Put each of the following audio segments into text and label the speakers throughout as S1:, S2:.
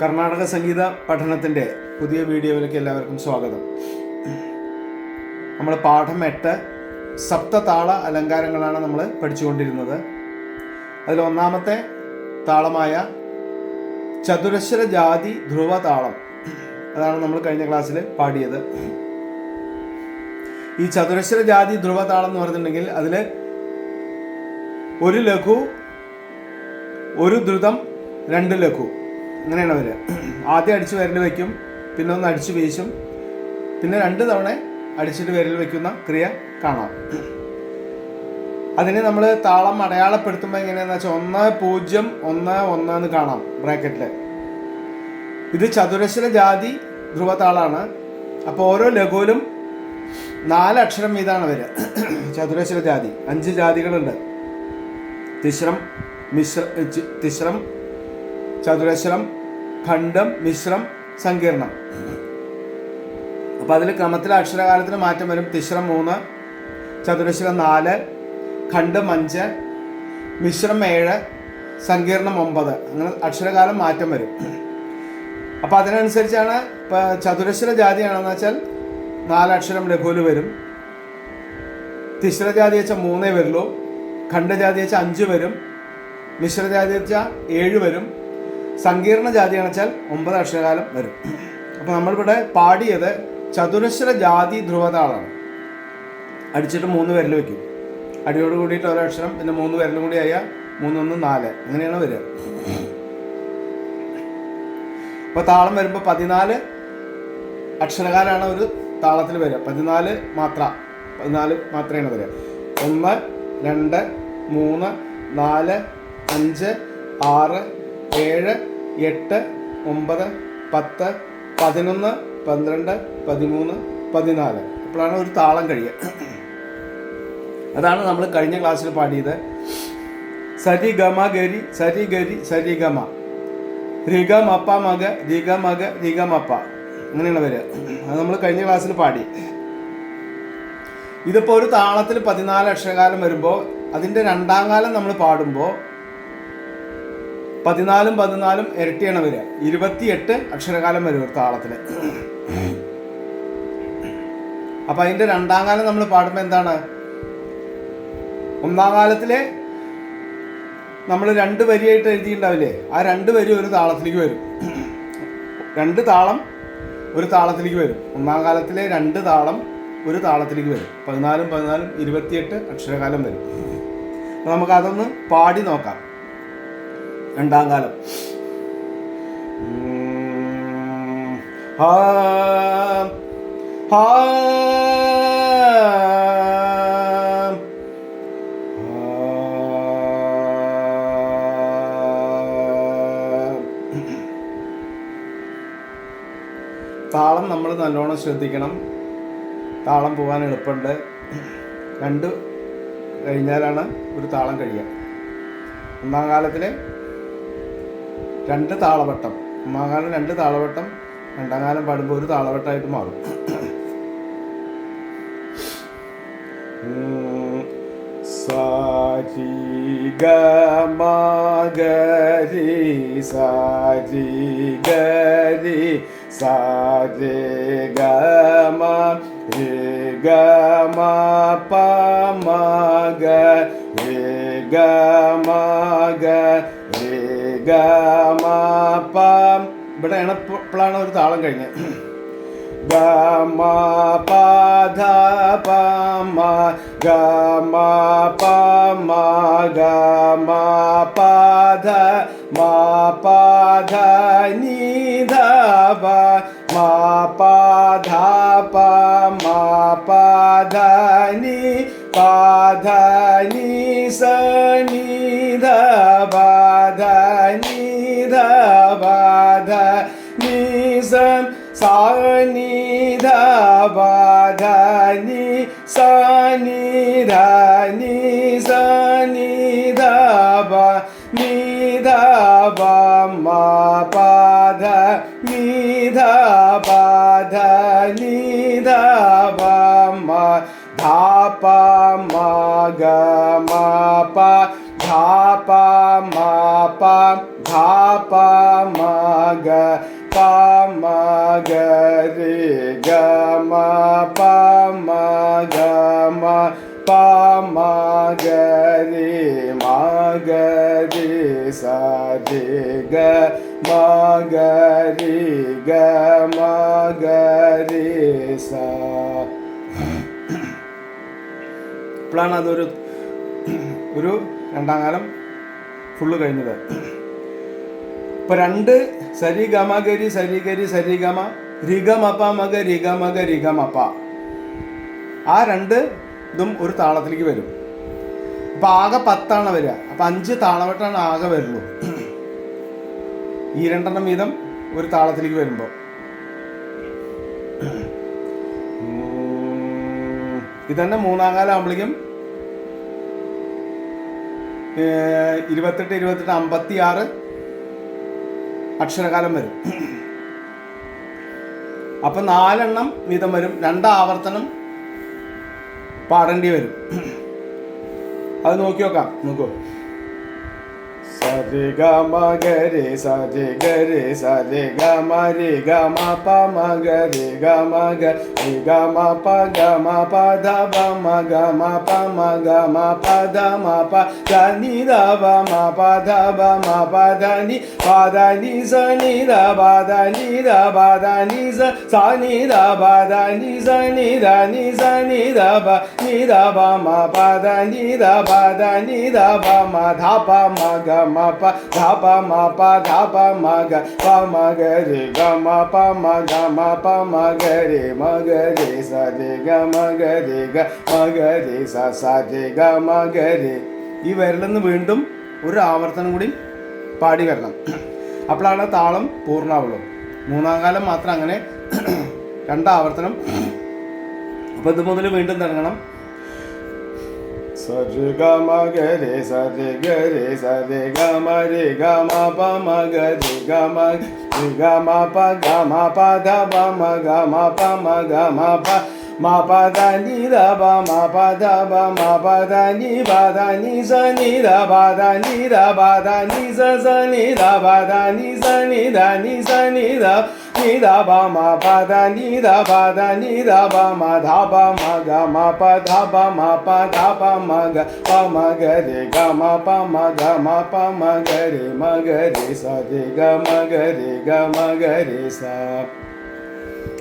S1: കർണാടക സംഗീത പഠനത്തിൻ്റെ പുതിയ വീഡിയോയിലേക്ക് എല്ലാവർക്കും സ്വാഗതം. നമ്മൾ പാഠം 8 സപ്തതാള അലങ്കാരങ്ങളാണ് നമ്മൾ പഠിച്ചുകൊണ്ടിരുന്നത്. അതിൽ ഒന്നാമത്തെ താളമായ ചതുരശ്ര ജാതി ധ്രുവ താളം, അതാണ് നമ്മൾ കഴിഞ്ഞ ക്ലാസ്സിൽ പാടിയത്. ഈ ചതുരശ്ര ജാതി ധ്രുവ താളം എന്ന് പറഞ്ഞിട്ടുണ്ടെങ്കിൽ അതിൽ ഒരു ലഘു, ഒരു ദ്രുതം, 2 ലഘു, അങ്ങനെയാണ് വരിക. ആദ്യം അടിച്ച് വിരൽ വയ്ക്കും, പിന്നെ ഒന്ന് അടിച്ച് വീശും, പിന്നെ 2 തവണ അടിച്ചിട്ട് വിരൽ വയ്ക്കുന്ന ക്രിയ കാണാം. അതിന് നമ്മൾ താളം അടയാളപ്പെടുത്തുമ്പോൾ എങ്ങനെയാണെന്ന് വെച്ചാൽ 1 0 1 1 എന്ന് കാണാം ബ്രാക്കറ്റിൽ. ഇത് ചതുരശ്ര ജാതി ധ്രുവതാളാണ്. അപ്പോൾ ഓരോ ലഘുവിലും 4 അക്ഷരം വീതമാണ് വരിക. ചതുരശ്ര ജാതി 5 ജാതികളുണ്ട്: തിശ്രം, തിശ്രം, ചതുരശ്രം, ഖണ്ഡം, മിശ്രം, സങ്കീർണം. അപ്പോൾ അതിൽ ക്രമത്തിലെ അക്ഷരകാലത്തിന് മാറ്റം വരും. തിശ്രം 3, ചതുരശ്രം 4, ഖണ്ഡം 5, മിശ്രം 7, സങ്കീർണം 9, അങ്ങനെ അക്ഷരകാലം മാറ്റം വരും. അപ്പോൾ അതിനനുസരിച്ചാണ്. ഇപ്പോൾ ചതുരശ്ര ജാതിയാണെന്ന് വെച്ചാൽ 4 അക്ഷരം ലഘുവിൽ വരും. തിശ്രജാതി വെച്ചാൽ 3 വരുള്ളൂ. ഖണ്ഡജാതി വെച്ചാൽ 5 വരും. മിശ്രജാതി വെച്ചാൽ 7 വരും. സങ്കീർണ ജാതിയാണെന്ന് വെച്ചാൽ 9 അക്ഷരകാലം വരും. അപ്പോൾ നമ്മളിവിടെ പാടിയത് ചതുരശ്ര ജാതി ധ്രുവതാളാണ്. അടിച്ചിട്ട് 3 വിരൽ വയ്ക്കും. അടിയോട് കൂടിയിട്ട് ഒരക്ഷരം, പിന്നെ 3 വിരലും കൂടി ആയാൽ 3 1 4, അങ്ങനെയാണ് വരിക. അപ്പോൾ താളം വരുമ്പോൾ 14 അക്ഷരകാലാണ് ഒരു താളത്തിൽ വരിക. 14 മാത്രയാണ് വരിക. 1 2 3 4 5 6 7 8 9 10 11 12 13 14. അപ്പോഴാണ് ഒരു താളം കഴിയുക. അതാണ് നമ്മൾ കഴിഞ്ഞ ക്ലാസ്സിൽ പാടിയത്. സരി ഗമ ഗരി, സരി ഗരി, സരി ഗമ, റിഗ മപ്പ മഗ, റിഗ മഗ, റിഗ മപ്പ, അങ്ങനെയാണ് വരിക. അത് നമ്മൾ കഴിഞ്ഞ ക്ലാസ്സിൽ പാടി. ഇതിപ്പോൾ ഒരു താളത്തിൽ 14 അക്ഷരകാലം വരുമ്പോൾ അതിൻ്റെ 2ാം കാലം നമ്മൾ പാടുമ്പോൾ 14 14 ഇരട്ടിയാണ് വരിക. 28 അക്ഷരകാലം വരും ഒരു താളത്തിൽ. അപ്പം അതിൻ്റെ 2ാം കാലം നമ്മൾ പാടുമ്പോൾ എന്താണ്? 1ാം കാലത്തിലെ നമ്മൾ 2 വരിയായിട്ട് എഴുതിയിട്ടുണ്ടാവില്ലേ, ആ 2 വരി ഒരു താളത്തിലേക്ക് വരും. 2 താളം ഒരു താളത്തിലേക്ക് വരും. 1ാം കാലത്തിലെ 2 താളം ഒരു താളത്തിലേക്ക് വരും. 14 14 28 അക്ഷരകാലം വരും. അപ്പോൾ നമുക്കതൊന്ന് പാടി നോക്കാം. 2ാം കാലം. താളം നമ്മൾ നല്ലോണം ശ്രദ്ധിക്കണം. താളം പോകാൻ എളുപ്പമുണ്ട്. 2 കഴിഞ്ഞാലാണ് ഒരു താളം കഴിയുക. 1ാം കാലത്തിൽ 2 താളവട്ടം, 1ാം കാലം 2 താളവട്ടം, 2ാം കാലം പാടുമ്പോൾ ഒരു താളവട്ടമായിട്ട് മാറും. സാരി ഗമ ഗരി, സാരി ഗരി, സാരി ഗമ, രി ഗമ പ മഗ, രി ഗമ ഗ, രി ഗമ പ. ഇവിടെയാണ് ഇപ്പോഴാണ് ഒരു താളം കഴിഞ്ഞത്. ഗമ പ ധ പ മ, ഗമ പ മ, ഗമ പ ധ മ പ ധ നി ധ പ, മ പ ധ പ മ പ ധ നി പ ധ നി സ നി ധ പ ധ നി ധ പ ധ നി സ സാ നി ധ പ ധ നി സ നി ധ നി സ നി ധ പ നി ധ പ മ പ ധ നി ധ പ ധ നി ധ പ മ ധ പ മ ഗ മ പ ധ പ മ പ ധ പ മ ഗ പ മ ഗ രി ഗ മ പ മ ഗ മ പ മ ഗ രി മ ഗ രി സ രി ഗ മ ഗ രി ഗ മ ഗ രി സ. ഇപ്പോഴാണ് അതൊരു രണ്ടാം കാലം ഫുള്ള് കഴിഞ്ഞത്. ഇപ്പൊ രണ്ട് സരി ഗമ ഗരി സരി ഗരി സരി ഗമ രിഗ മപ മഗ രിഗ മഗ രിഗ മപ, ആ രണ്ട് ഇതും ഒരു താളത്തിലേക്ക് വരും. അപ്പൊ ആകെ 10 വരിക. അപ്പൊ 5 താളവട്ടാണ് ആകെ വരുള്ളൂ. ഈ 2 വീതം ഒരു താളത്തിലേക്ക് വരുമ്പോൾ ഇതന്നെ മൂന്നാം കാലം ആകുമ്പോഴേക്കും 28 56 അക്ഷരകാലം വരും. അപ്പൊ 4 വീതം വരും. 2 ആവർത്തനം പാടേണ്ടി വരും. അത് നോക്കി നോക്കാം. നോക്കൂ. സരി ഗ മ ഗ രി സരി ഗ രി സരി ഗ മ രി ഗ മ പ മ ഗ രി ഗ മ ഗ രി ഗ മ പ ഗ മ പ ധ ബ മ ഗ മ പ മ ഗ മ പ ധ മ പ ധ നി ധ ബ മ പ ധ ബ മ പ ധ നി പ ധ നി സ നി ധ ബ ധ നി ധ ബ ധ നി സ സ നി ധ ബ ധ നി സ നി ധ നി സ നി ധ ബ നി ധ ബ മ പ ധ നി ധ ബ ധ നി ധ ബ മ ധ പ മ ഗ മ പ ധ പ മ പ ധ പ മ ഗ പ മ ഗ രി ഗ മ പ മ ഗ മ പ മ ഗ രി മ ഗ രി സ രി ഗ മ ഗ രി ഗ മ ഗ രി സ സ രി ഗ മ ഗ രി. ഈ വിരലെന്ന് വീണ്ടും ഒരു ആവർത്തനം കൂടി പാടി വരണം. അപ്പോഴാണ് താളം പൂർണ്ണമാവുള്ളൂ. മൂന്നാം കാലം മാത്രം അങ്ങനെ 2 ആവർത്തനം. അപ്പോൾ ഇത് മുതൽ വീണ്ടും തുടങ്ങണം. സരി ഗ മ ഗ രി സരി ഗ രി സരി ഗ മ രി ഗ മ പ മ ഗ രി ഗ മ രി ഗ മ പ ഗ മ പ ധ ബ മ ഗ മ പ മ ഗ മ പ മ പ ധ നി ധ ബ മ പ ധ ബ മ പ ധ നി ബ ധ നി സ നി ധ ബ ധ നി ധ ബ ധ നി സ സ നി ധ ബ ധ നി സ നി ധ നി സ നി ധ നി ധ ബ മ പ ധ നി ധ ബ ധ നി ധ ബ മ ധ ബ മ ഗ മ പ ധ ബ മ പ ധ ബ മ ഗ പ മ ഗ രി ഗ മ പ മ ഗ മ പ മ ഗ രി മ ഗ രി സ രി ഗ മ ഗ രി ഗ മ ഗ രി സ.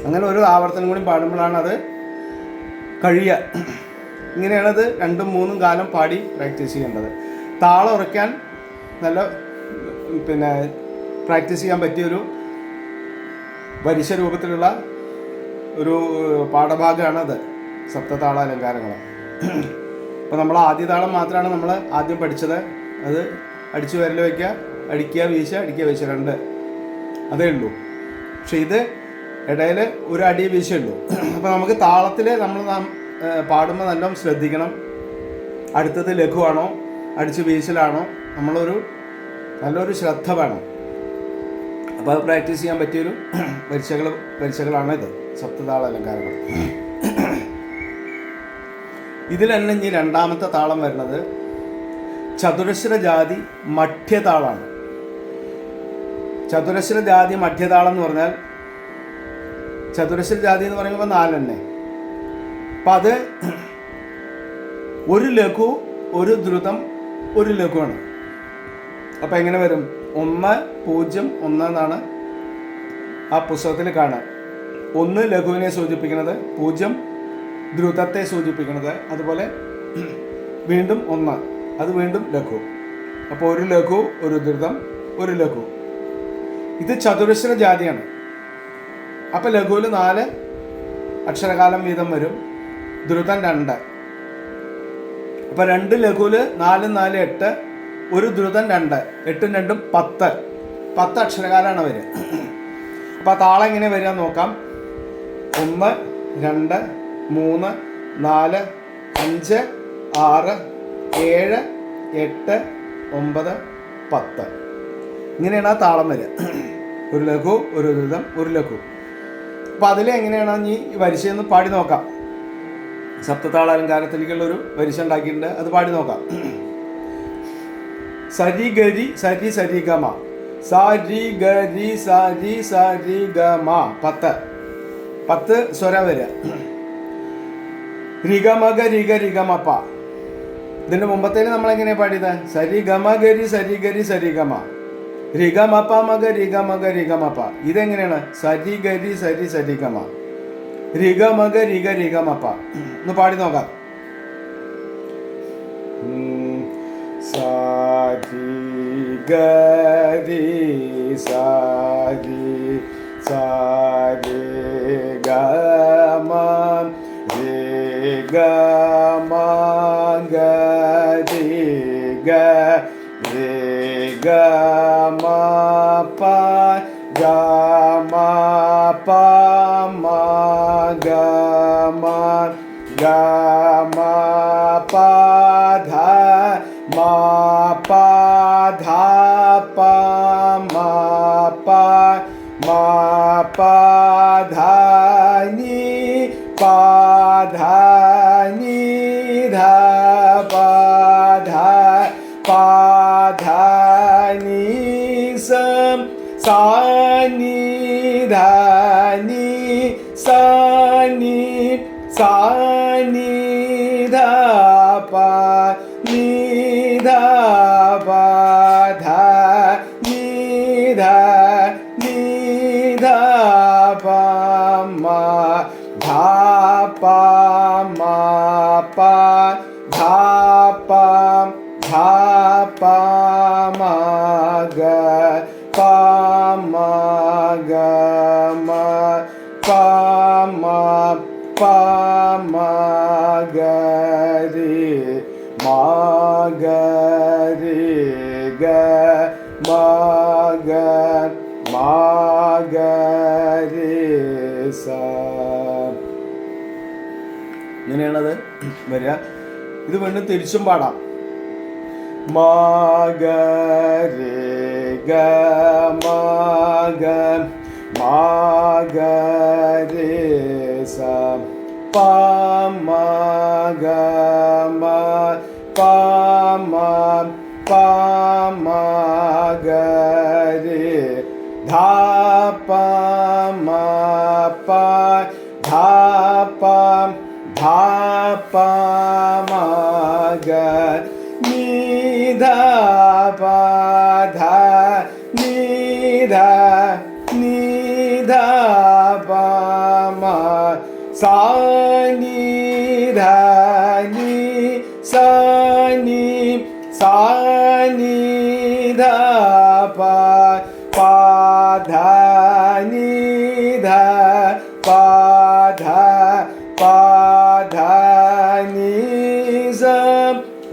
S1: അങ്ങനെ ഒരു ആവർത്തനം കൂടി പാടുമ്പോഴാണ് അത് കഴിയുക. ഇങ്ങനെയാണത് 2ഉം 3ഉം കാലം പാടി പ്രാക്ടീസ് ചെയ്യേണ്ടത്. താളം ഉറയ്ക്കാൻ നല്ല പ്രാക്ടീസ് ചെയ്യാൻ പറ്റിയൊരു വരിശ രൂപത്തിലുള്ള ഒരു പാഠഭാഗമാണത് സപ്തതാള അലങ്കാരങ്ങൾ. അപ്പോൾ നമ്മൾ ആദ്യ താളം മാത്രമാണ് നമ്മൾ ആദ്യം പഠിച്ചത്. അത് അടിച്ചു വിരൽ വയ്ക്കുക, അടിക്കുക വീശുക, അടിക്കുക വീശുക 2 അതേ ഉള്ളൂ. പക്ഷെ ഇത് ഇടയിൽ ഒരു അടി വീശുള്ളൂ. അപ്പോൾ നമുക്ക് താളത്തിൽ നമ്മൾ പാടുമ്പോൾ നല്ലോണം ശ്രദ്ധിക്കണം. അടുത്തത് ലഘുവാണോ അടിച്ച് വീശലാണോ, നല്ലൊരു ശ്രദ്ധ വേണം. അപ്പോൾ അത് പ്രാക്ടീസ് ചെയ്യാൻ പറ്റിയൊരു വരിശകളാണ് ഇത് സപ്തതാള അലങ്കാരങ്ങൾ. ഇതിൽ തന്നെ ഇനി 2ാമത്തെ താളം വരുന്നത് ചതുരശ്ര ജാതി മധ്യതാളാണ്. ചതുരശ്ര ജാതി മധ്യതാളം എന്ന് പറഞ്ഞാൽ ചതുരശ്ര ജാതി എന്ന് പറയുമ്പോൾ 4 തന്നെ. അപ്പം അത് ഒരു ലഘു, ഒരു ദ്രുതം, ഒരു ലഘുവാണ്. അപ്പം എങ്ങനെ വരും? 1 0 1 എന്നാണ് ആ പുസ്തകത്തിൽ കാണുക. 1 ലഘുവിനെ സൂചിപ്പിക്കുന്നത്, 0 ദ്രുതത്തെ സൂചിപ്പിക്കുന്നത്, അതുപോലെ വീണ്ടും 1 അത് വീണ്ടും ലഘു. അപ്പോൾ ഒരു ലഘു, ഒരു ദ്രുതം, ഒരു ലഘു. ഇത് ചതുരശ്ര ജാതിയാണ്. അപ്പം ലഘുവിൽ 4 അക്ഷരകാലം വീതം വരും, ദ്രുതം 2. അപ്പം 2 ലഘുവിൽ 4 4 8, ഒരു ദ്രുതം 2, 8 2 10 അക്ഷരകാലമാണ് വരിക. അപ്പം ആ താളം എങ്ങനെ വരിക നോക്കാം. 1 2 3 4 5 6 7 8 9 10 ഇങ്ങനെയാണ് ആ താളം വരിക. ഒരു ലഘു, ഒരു ദ്രുതം, ഒരു ലഘു. അപ്പം അതിലെങ്ങനെയാണ് ഈ വരിശയെന്ന് പാടി നോക്കാം. സപ്തതാള അലങ്കാരത്തിലേക്കുള്ളൊരു വരിശ ഉണ്ടാക്കിയിട്ടുണ്ട്, അത് പാടി നോക്കാം. സരി ഗരി സരി സരി ഗമ സാ രി ഗ രി സാ രി ഗ മ. 10 സ്വര വരിക. റിഗമഗ റിഗ റിഗമപ്പ. ഇതിന്റെ മുമ്പത്തേന് നമ്മൾ എങ്ങനെയാ പാടിയത്? സരി ഗമ ഗരി സരി ഗരി സരി ഗമ, റിഗമപ്പ മഗ റിഗമഗ റിഗമപ്പ. ഇതെങ്ങനെയാണ്? സരി ഗരി സരി സരി ഗമ, റിഗമഗ റിഗ റിഗമപ്പ. ഒന്ന് പാടി നോക്കാം. സാരി ഗരി സാരി സാരി ഗമ രി ഗമ ഗരി ഗ രി ഗമ പ ഗമ പ മ ഗമ ഗമ പ ധ മ പ ധ പ മ പ മ പ ധ നി പ ധ നി ധ പ ധ പ ധ നി സം സാ നി ധ നി സാ നി സാ നി ധ പ നി ധ പ ധ നി ധ നി ധ പ മ ധ പ മ പ ധ പ ധ പ മ ഗ പ മ ഗ മ പ മ പ മ ഗ രി മ ഗ രി ഗ മ ഗ മ ഗ രി സ. ഇങ്ങനെയാണത് വരിക. ഇത് വീണ്ടും തിരിച്ചും പാടാം. മ ഗ രി ഗ മ ഗ മ ഗ രി സ പ മ ഗ മ പ മ പ മ ഗ രി ധ പ മ പ ധ പ ധ പ മ ഗ നി ധ പ ധ നി ധ നി ധ പ മ സാ നി ധ നി സാ നി സാ നി ധ പ പ ധ നി ധ പ ധ പ ധ നി സ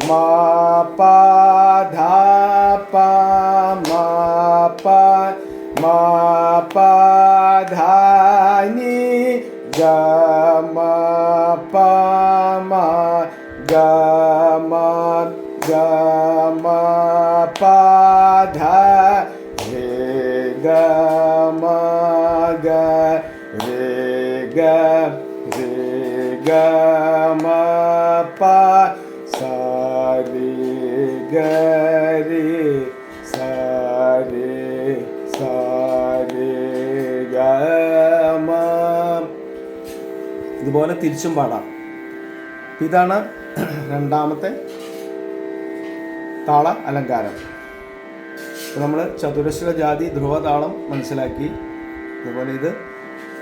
S1: മ പ ധ പ മ പ മ പ ധ നി ഗ മ പ മ ഗ മ ഗ മ പ ധ രി ഗ മ ഗ രി ഗ രി ഗ മ പ സാ രി ഗ രി സാ രി സാ രി ഗ മ. ഇതുപോലെ തിരിച്ചും പാടാം. ഇതാണ് രണ്ടാമത്തെ താള അലങ്കാരം. നമ്മൾ ചതുരശ്ര ജാതി ധ്രുവതാളം മനസ്സിലാക്കി. അതുപോലെ ഇത്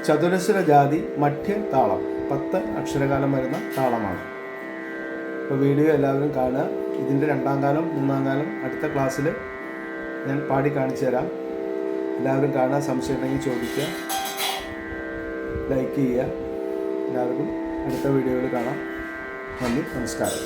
S1: ചതുരശ്ര ജാതി മധ്യ താളം 10 അക്ഷരകാലം വരുന്ന താളമാണ്. അപ്പോൾ വീഡിയോ എല്ലാവരും കാണുക. ഇതിൻ്റെ 2ാം കാലം 3ാം കാലം അടുത്ത ക്ലാസ്സിൽ ഞാൻ പാടി കാണിച്ചു തരാം. എല്ലാവരും കാണുക. സംശയം ഉണ്ടെങ്കിൽ ചോദിക്കുക, ലൈക്ക് ചെയ്യുക. എല്ലാവർക്കും അടുത്ത വീഡിയോയിൽ കാണാം. നന്ദി, നമസ്കാരം.